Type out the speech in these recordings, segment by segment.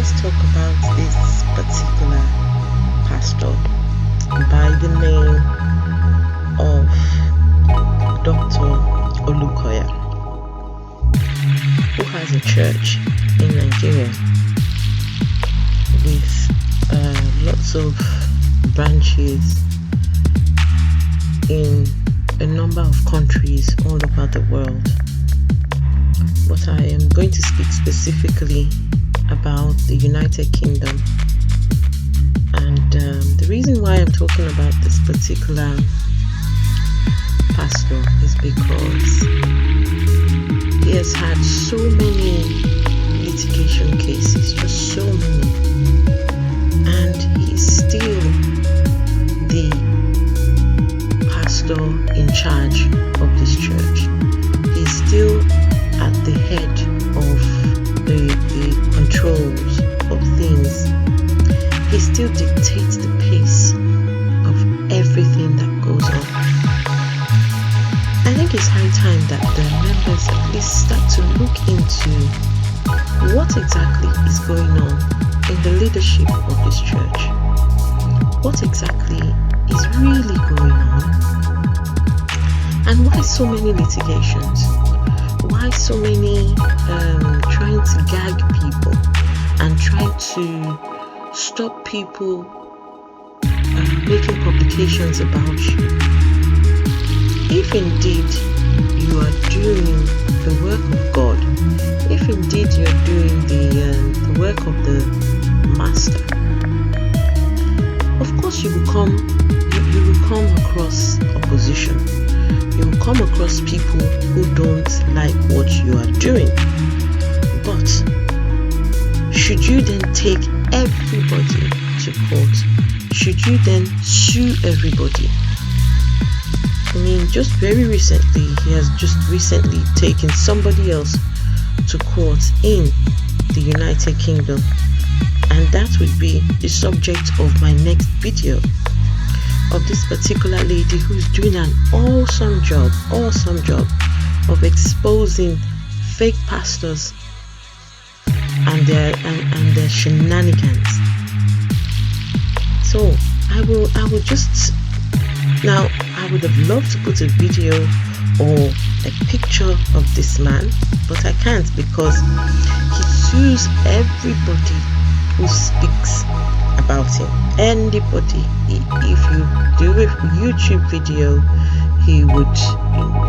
let's talk about this particular pastor by the name of Dr. Olukoya, who has a church in Nigeria with lots of branches in a number of countries all over the world. But I am going to speak specifically about the United Kingdom, and the reason why I'm talking about this particular pastor is because he has had so many litigation cases, just so many, and he's still the pastor in charge of this church. He's still at the head of the controls of things. He still dictates the pace of everything that goes on. I think it's high time that the members at least start to look into what exactly is going on in the leadership of this church. What exactly is really going on? And why so many litigations? Why so many trying to gag people and trying to stop people making publications about you? If indeed you are doing the work of God, if indeed you're doing the work of the Master, of course you will come across opposition. You will come across people who don't like what you are doing. But should you then take everybody to court? Should you then sue everybody? I mean, just very recently, he has just recently taken somebody else to court in the United Kingdom, and that would be the subject of my next video, of this particular lady who's doing an awesome job of exposing fake pastors and their shenanigans. So I would have loved to put a video or a picture of this man, but I can't because he sues everybody who speaks about him. Anybody, if you do a YouTube video, he would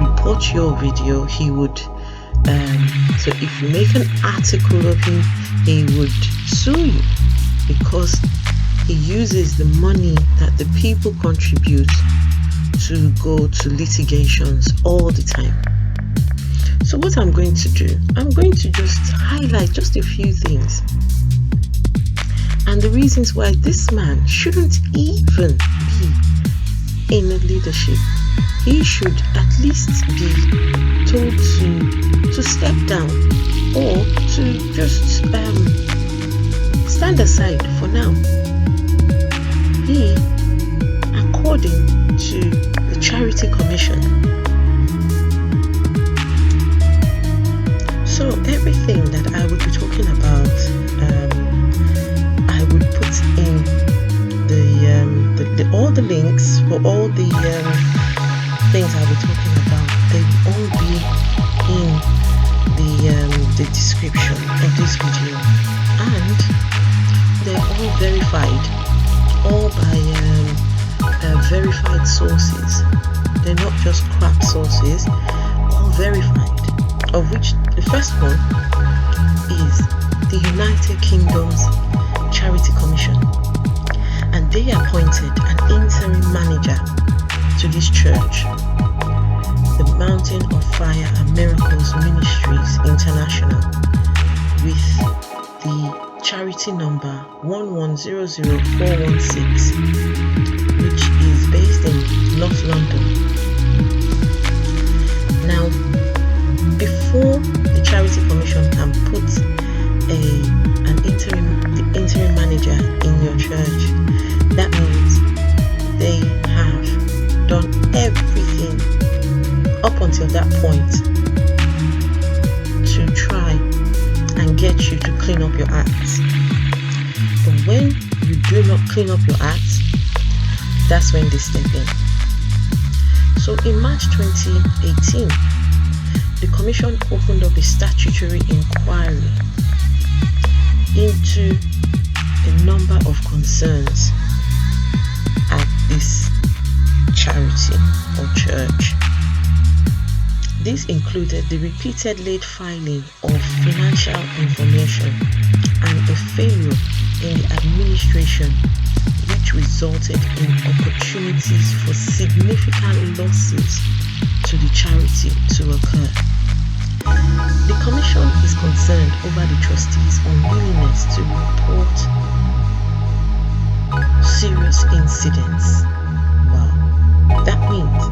report your video. He would so if you make an article of him, he would sue you because he uses the money that the people contribute to go to litigations all the time. So what I'm going to do, I'm going to just highlight just a few things and the reasons why this man shouldn't even be in a leadership. He should at least be told to step down or to just stand aside for now. He, according to the Charity Commission, so everything that I would be talking about, I would put in all the links for all the things I'll be talking about. They will all be in the description of this video, and they're all verified, all by verified sources. They're not just crap sources, all verified, of which the first one is the United Kingdom's Charity Commission, and they appointed an interim manager to this church, the Mountain of Fire and Miracles Ministries International, with the charity number 1100416, which is based in North London. Now, before the Charity Commission can put the interim manager in your church, that means they have done everything up until that point to try and get you to clean up your acts. But when you do not clean up your act, that's when they step in. So in March 2018, the Commission opened up a statutory inquiry into a number of concerns at this charity or church. This included the repeated late filing of financial information and a failure in the administration, which resulted in opportunities for significant losses to the charity to occur. The Commission is concerned over the trustees' unwillingness to report serious incidents. Wow. That means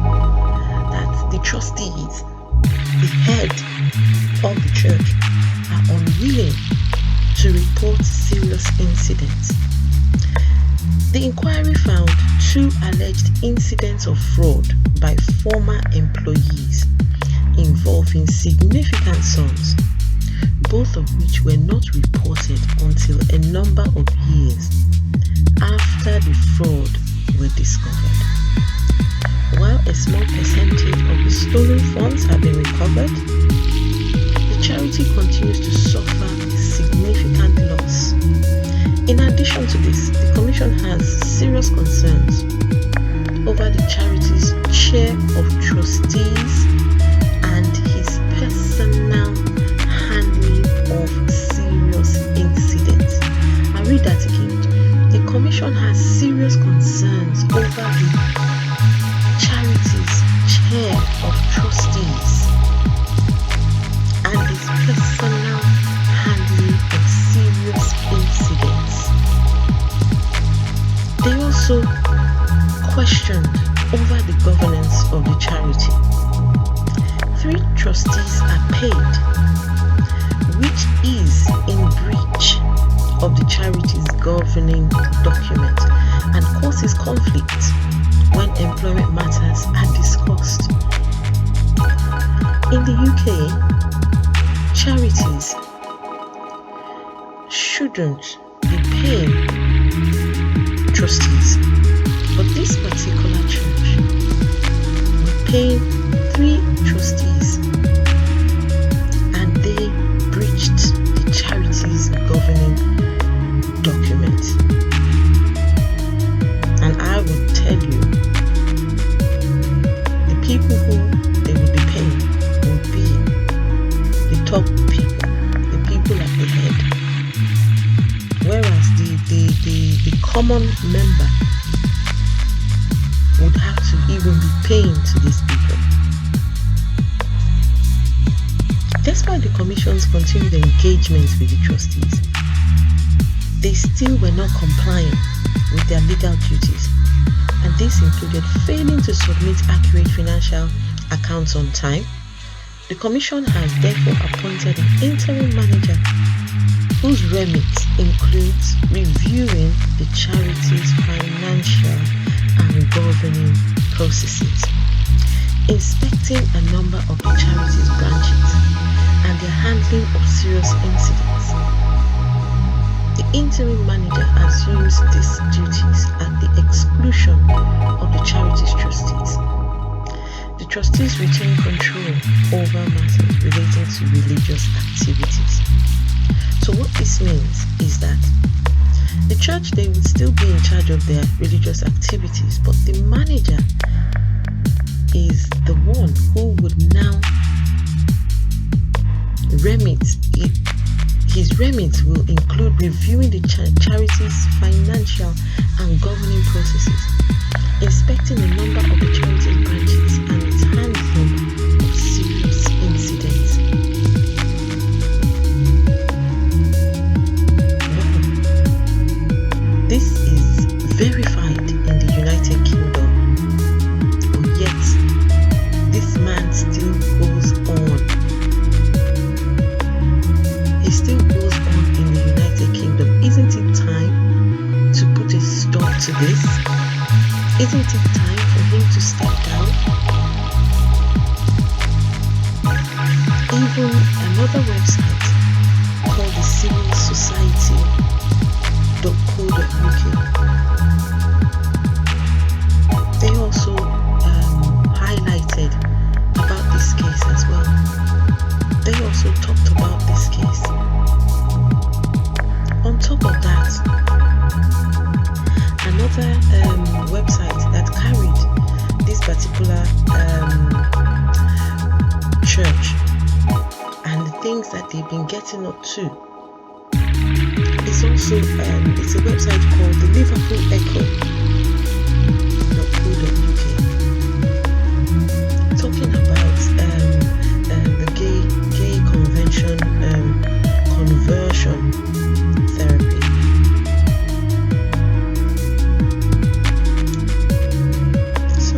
that the trustees, the head of the church, are unwilling to report serious incidents. The inquiry found 2 alleged incidents of fraud by former employees involving significant sums, both of which were not reported until a number of years after the fraud were discovered. While a small percentage of the stolen funds have been recovered, the charity continues to suffer a significant loss. In addition to this, the Commission has serious concerns over the charity's chair of trustees and his personal handling of serious incidents. I read that again. The Commission has serious concerns over the charity's chair of trustees and his personal handling of serious incidents. They also questioned over the governance of the charity. 3 trustees are paid, which is in breach of the charity's governing document and causes conflict when employment matters are discussed. In the UK, charities shouldn't be paying trustees, but this particular church were paying 3 trustees and they breached the charity's governing document. And I would tell you, the people who they will be paying will be the top people, the people at the head. Whereas the common member would have to even be paying to these people. Despite the Commission's continued engagement with the trustees, they still were not complying with their legal duties, and this included failing to submit accurate financial accounts on time. The Commission has therefore appointed an interim manager whose remit includes reviewing the charity's financial and governing processes, inspecting a number of the charity's branches and their handling of serious incidents. The interim manager assumes these duties at the exclusion of the charity's trustees. The trustees retain control over matters relating to religious activities. So what this means is that the church, they would still be in charge of their religious activities, but the manager is the one who would now his remit will include reviewing the charity's financial and governing processes, inspecting a number of the charity's branches and its handling of serious incidents. Wow. This is verified in the United Kingdom, but yet this man still goes on. He still goes on in the United Kingdom. Isn't it time to put a stop to this? Isn't it time for him to step down? top of that, another website that carried this particular church and the things that they've been getting up to is also it's a website called the Liverpool Echo.co.uk, talking about the gay convention conversion therapy. So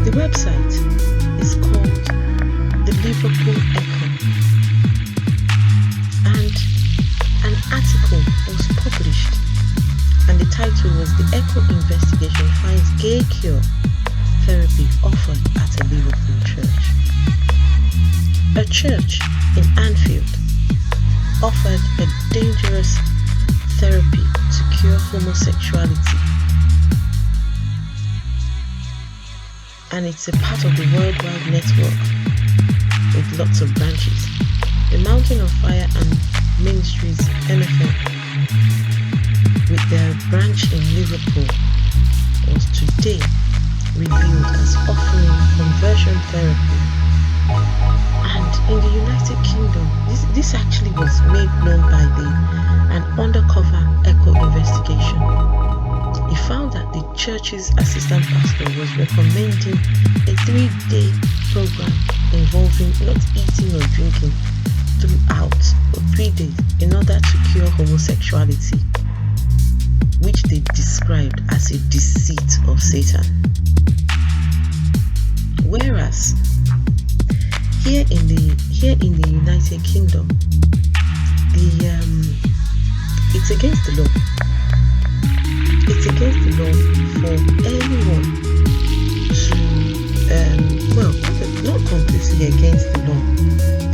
the website is called the Liverpool Echo, and an article was published, and the title was "The Echo Investigation Finds Gay Cure Therapy Offered at a Liverpool Church." A church in Anfield offered a dangerous therapy to cure homosexuality, and it's a part of the worldwide network with lots of branches. The Mountain of Fire and Ministries MFM, with their branch in Liverpool, was today revealed as offering conversion therapy. And in the United Kingdom, this actually was made known by an undercover echo investigation. He found that the church's assistant pastor was recommending a 3-day program involving not eating or drinking throughout for 3 days in order to cure homosexuality, which they described as a deceit of Satan. Whereas here in the United Kingdom, it's against the law. It's against the law for anyone to not completely against the law,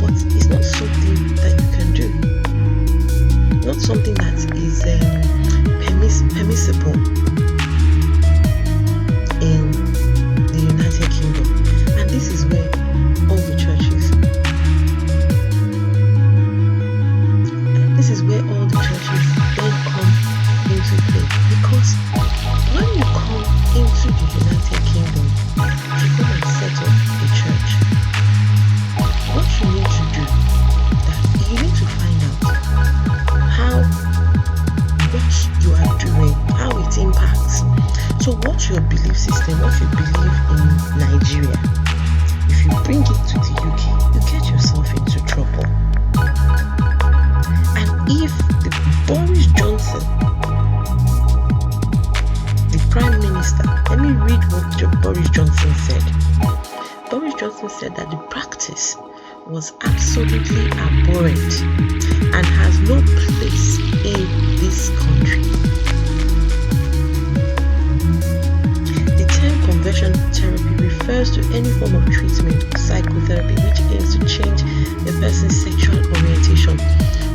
but it's not something that you can do. Not something that is permissible in the United Kingdom. And this is where all the churches then come into play, because when you come into the United Kingdom to come and set up a church, what you need to do, that you need to find out how what you are doing, how it impacts. So what's your belief system, what you believe in Nigeria, if you bring it to the UK, you get yourself into trouble. And if Boris Johnson, the Prime Minister, let me read what Boris Johnson said. Boris Johnson said that the practice was absolutely abhorrent and has no place in this country. The term conversion therapy refers to any form of treatment or psychotherapy which aims to change a person's sexual orientation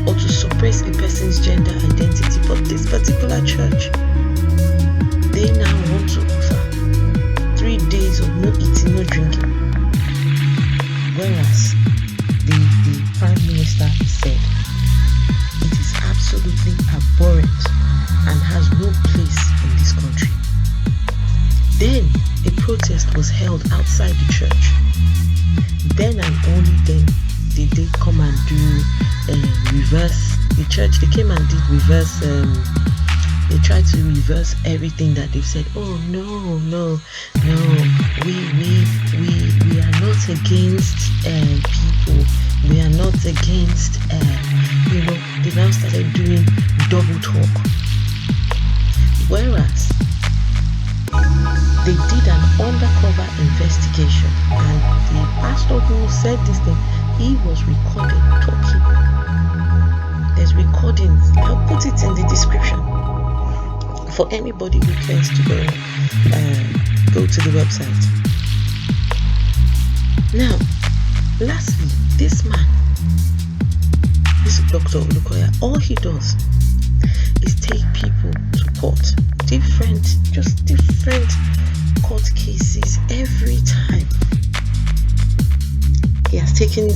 or to suppress a person's gender identity. But this particular church, they now want to offer 3 days of no eating, no drinking. Whereas the Prime Minister said it is absolutely abhorrent and has no place in this country. Then a protest was held outside the church. Then and only then did they come and do reverse. The church, they came and did reverse. They tried to reverse everything that they've said. Oh no, we are not against people. We are not against. They now started doing double talk. Whereas they did an undercover investigation, and the pastor who said this thing, he was recorded talking. There's recordings. I'll put it in the description for anybody who cares to go to the website. Now, lastly, this man, this Dr. Olukoya, all he does is take people to court. Different court cases every time. He has taken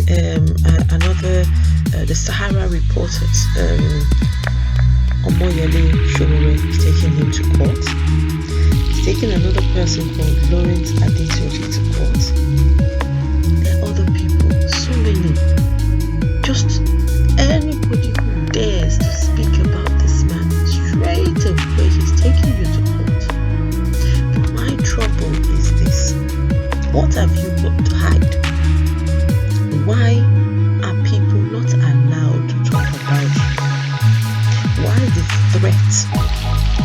another the Sahara reporters, Omoyele Shomore is taking him to court. He's taking another person called Lawrence Adetunji to court. There are other people, so many. Just anybody who dares to speak about this man, straight away he's taking you to court. But my trouble is this: what have you got to hide? Why are people not allowed to talk about you? Why the threat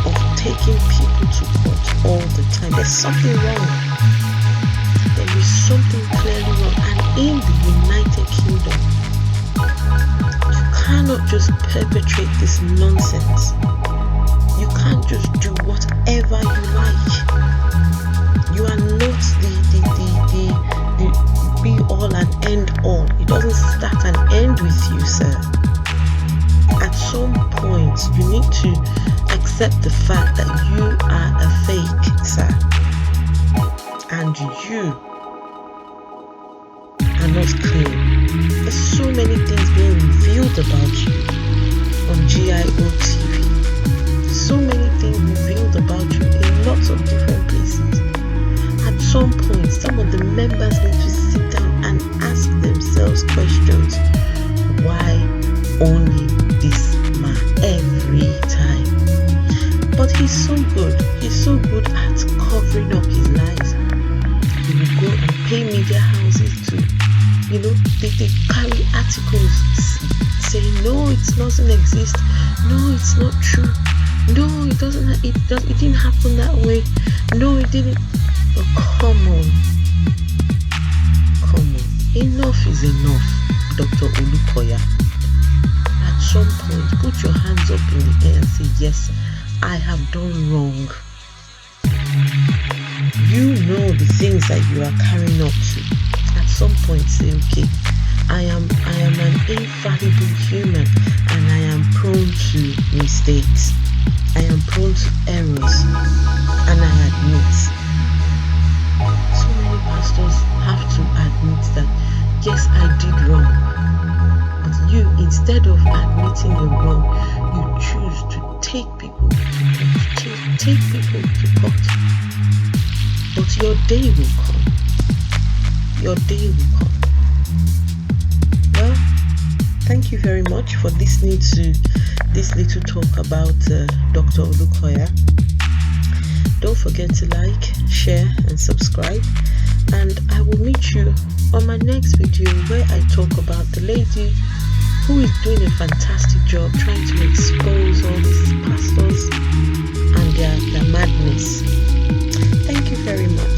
of taking people to court all the time? There's something wrong. There is something clearly wrong. And in the United Kingdom, you cannot just perpetrate this nonsense. You can't just do whatever you like. You are not the be all and end all. It doesn't start and end with you, sir. At some point, you need to accept the fact that you are a fake, sir. And you are not clean. There's so many things being revealed about you on GIO TV. So many things revealed about you in lots of different places. At some point, some of the members need to sit down and ask themselves questions. Why only this man every time? But he's so good. He's so good at covering up his lies. He will go and pay media houses to, they carry articles saying, no, it doesn't exist. No, it's not true. No, it doesn't. It didn't happen that way. No, it didn't. Oh, come on. Enough is enough, Dr. Olukoya. At some point, put your hands up in the air and say, yes, I have done wrong. You know the things that you are carrying up to. At some point, say, okay, I am an infallible human, and I am prone to mistakes. I am prone to errors, and I admit. So many pastors have to admit that, yes, I did wrong. But you, instead of admitting you're wrong, you choose to take people to court. Take people to court. But your day will come. Your day will come. Well, thank you very much for listening to this little talk about Dr. Olukoya. Don't forget to like, share and subscribe, and I will meet you on my next video where I talk about the lady who is doing a fantastic job trying to expose all these pastors and their madness. Thank you very much.